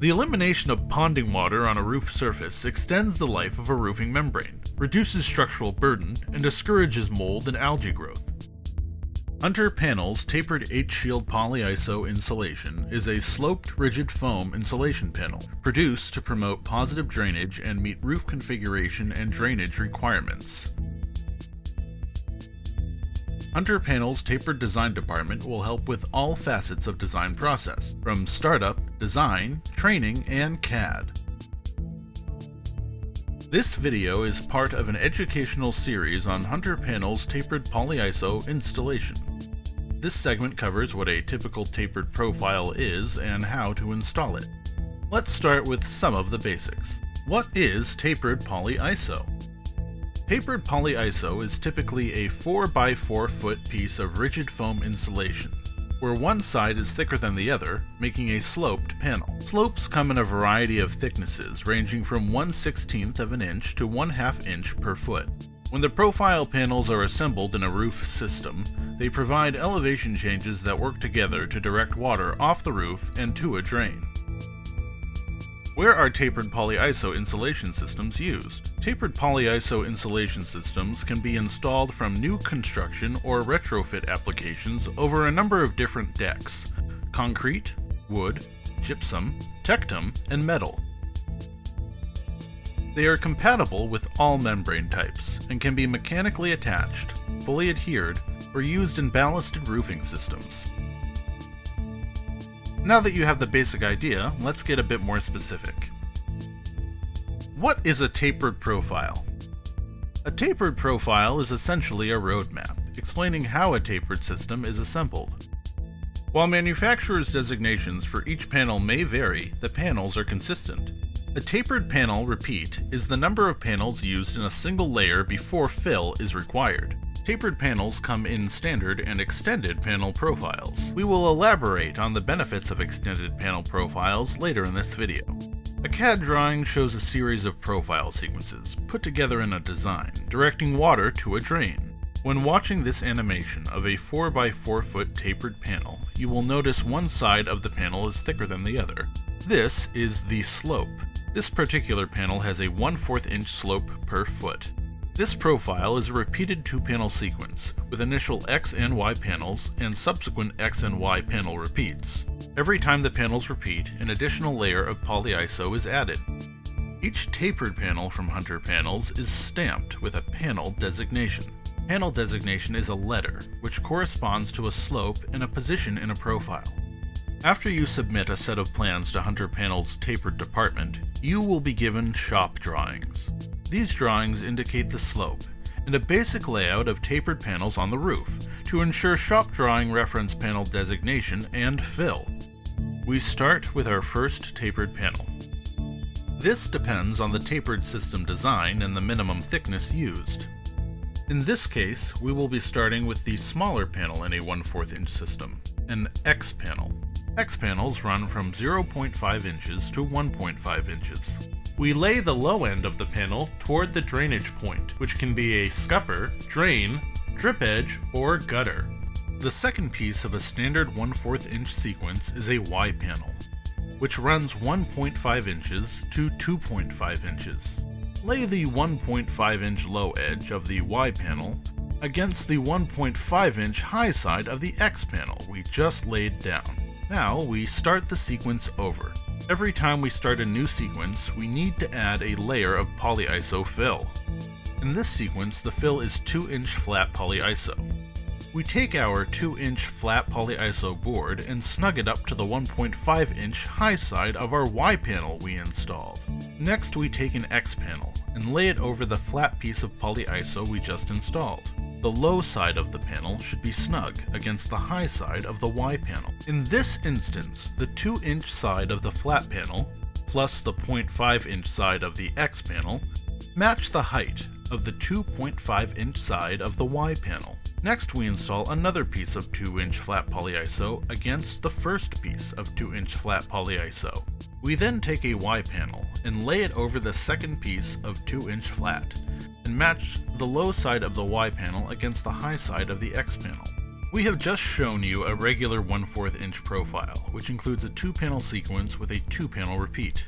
The elimination of ponding water on a roof surface extends the life of a roofing membrane, reduces structural burden, and discourages mold and algae growth. Hunter Panels Tapered H-Shield Polyiso Insulation is a sloped, rigid foam insulation panel, produced to promote positive drainage and meet roof configuration and drainage requirements. Hunter Panels' Tapered Design Department will help with all facets of design process, from startup, design, training, and CAD. This video is part of an educational series on Hunter Panels' Tapered Polyiso installation. This segment covers what a typical tapered profile is and how to install it. Let's start with some of the basics. What is tapered polyiso? Tapered polyiso is typically a 4x4 foot piece of rigid foam insulation, where one side is thicker than the other, making a sloped panel. Slopes come in a variety of thicknesses, ranging from 1/16 of an inch to 1/2 inch per foot. When the profile panels are assembled in a roof system, they provide elevation changes that work together to direct water off the roof and to a drain. Where are tapered polyiso insulation systems used? Tapered polyiso insulation systems can be installed from new construction or retrofit applications over a number of different decks: concrete, wood, gypsum, tectum, and metal. They are compatible with all membrane types and can be mechanically attached, fully adhered, or used in ballasted roofing systems. Now that you have the basic idea, let's get a bit more specific. What is a tapered profile? A tapered profile is essentially a roadmap, explaining how a tapered system is assembled. While manufacturers' designations for each panel may vary, the panels are consistent. A tapered panel repeat is the number of panels used in a single layer before fill is required. Tapered panels come in standard and extended panel profiles. We will elaborate on the benefits of extended panel profiles later in this video. A CAD drawing shows a series of profile sequences, put together in a design, directing water to a drain. When watching this animation of a 4x4 foot tapered panel, you will notice one side of the panel is thicker than the other. This is the slope. This particular panel has a 1/4 inch slope per foot. This profile is a repeated two-panel sequence, with initial X and Y panels and subsequent X and Y panel repeats. Every time the panels repeat, an additional layer of polyiso is added. Each tapered panel from Hunter Panels is stamped with a panel designation. Panel designation is a letter, which corresponds to a slope and a position in a profile. After you submit a set of plans to Hunter Panels' Tapered Department, you will be given shop drawings. These drawings indicate the slope and a basic layout of tapered panels on the roof to ensure shop drawing reference panel designation and fill. We start with our first tapered panel. This depends on the tapered system design and the minimum thickness used. In this case, we will be starting with the smaller panel in a 1/4 inch system, an X panel. X panels run from 0.5 inches to 1.5 inches. We lay the low end of the panel toward the drainage point, which can be a scupper, drain, drip edge, or gutter. The second piece of a standard 1/4 inch sequence is a Y panel, which runs 1.5 inches to 2.5 inches. Lay the 1.5 inch low edge of the Y panel against the 1.5 inch high side of the X panel we just laid down. Now we start the sequence over. Every time we start a new sequence, we need to add a layer of polyiso fill. In this sequence, the fill is 2-inch flat polyiso. We take our 2-inch flat polyiso board and snug it up to the 1.5 inch high side of our Y panel we installed. Next, we take an X panel and lay it over the flat piece of polyiso we just installed. The low side of the panel should be snug against the high side of the Y panel. In this instance, the 2-inch side of the flat panel, plus the 0.5 inch side of the X panel, match the height of the 2.5 inch side of the Y panel. Next, we install another piece of 2-inch flat polyiso against the first piece of 2-inch flat polyiso. We then take a Y panel and lay it over the second piece of 2-inch flat, and match the low side of the Y panel against the high side of the X panel. We have just shown you a regular 1/4 inch profile, which includes a 2-panel sequence with a 2-panel repeat.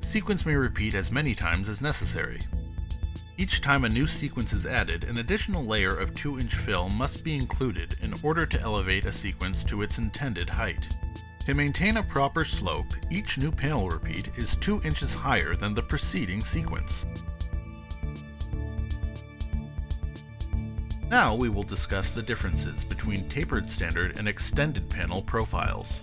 The sequence may repeat as many times as necessary. Each time a new sequence is added, an additional layer of 2-inch fill must be included in order to elevate a sequence to its intended height. To maintain a proper slope, each new panel repeat is 2 inches higher than the preceding sequence. Now we will discuss the differences between tapered standard and extended panel profiles.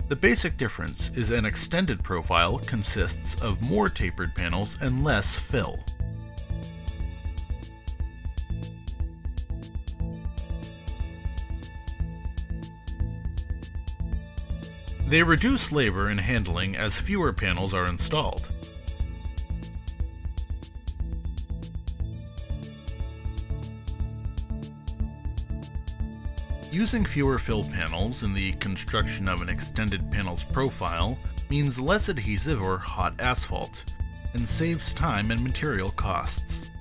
The basic difference is an extended profile consists of more tapered panels and less fill. They reduce labor in handling as fewer panels are installed. Using fewer fill panels in the construction of an extended panel's profile means less adhesive or hot asphalt, and saves time and material costs.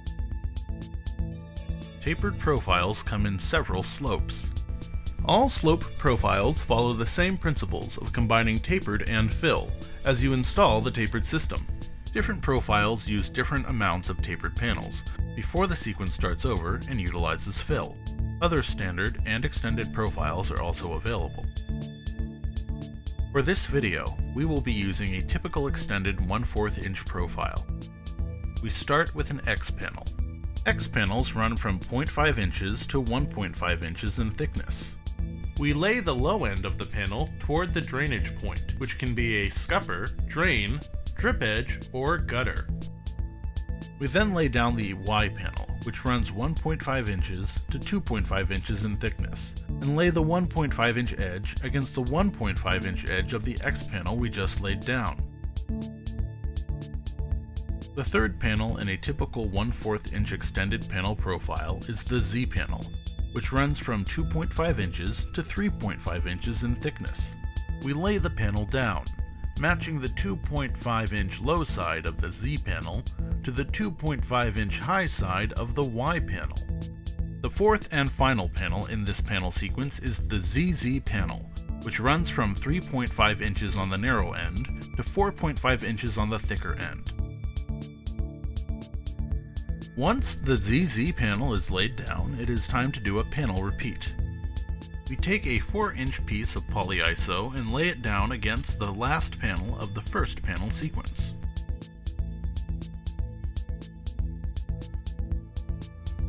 Tapered profiles come in several slopes. All slope profiles follow the same principles of combining tapered and fill as you install the tapered system. Different profiles use different amounts of tapered panels before the sequence starts over and utilizes fill. Other standard and extended profiles are also available. For this video, we will be using a typical extended 1/4 inch profile. We start with an X panel. X panels run from 0.5 inches to 1.5 inches in thickness. We lay the low end of the panel toward the drainage point, which can be a scupper, drain, drip edge, or gutter. We then lay down the Y panel, which runs 1.5 inches to 2.5 inches in thickness, and lay the 1.5 inch edge against the 1.5 inch edge of the X panel we just laid down. The third panel in a typical 1/4 inch extended panel profile is the Z panel, which runs from 2.5 inches to 3.5 inches in thickness. We lay the panel down, matching the 2.5 inch low side of the Z panel to the 2.5 inch high side of the Y panel. The fourth and final panel in this panel sequence is the ZZ panel, which runs from 3.5 inches on the narrow end to 4.5 inches on the thicker end. Once the ZZ panel is laid down, it is time to do a panel repeat. We take a 4-inch piece of polyiso and lay it down against the last panel of the first panel sequence.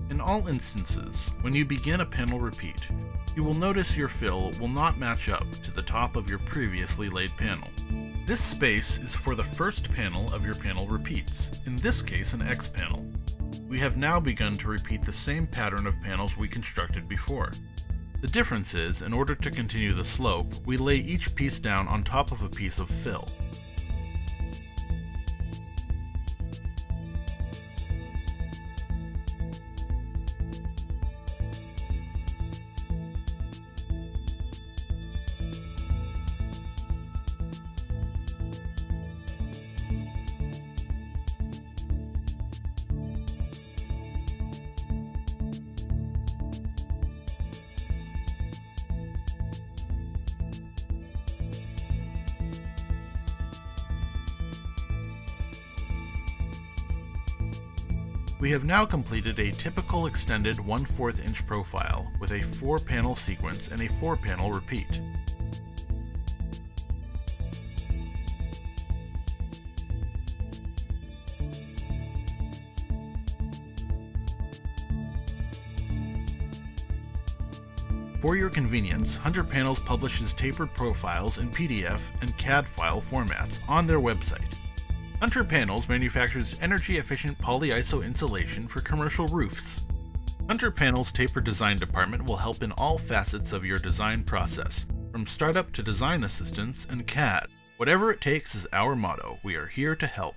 In all instances, when you begin a panel repeat, you will notice your fill will not match up to the top of your previously laid panel. This space is for the first panel of your panel repeats, in this case an X panel. We have now begun to repeat the same pattern of panels we constructed before. The difference is, in order to continue the slope, we lay each piece down on top of a piece of fill. We have now completed a typical extended 1/4 inch profile with a 4-panel sequence and a 4-panel repeat. For your convenience, Hunter Panels publishes tapered profiles in PDF and CAD file formats on their website. Hunter Panels manufactures energy-efficient polyiso insulation for commercial roofs. Hunter Panels' taper design department will help in all facets of your design process, from startup to design assistance and CAD. Whatever it takes is our motto. We are here to help.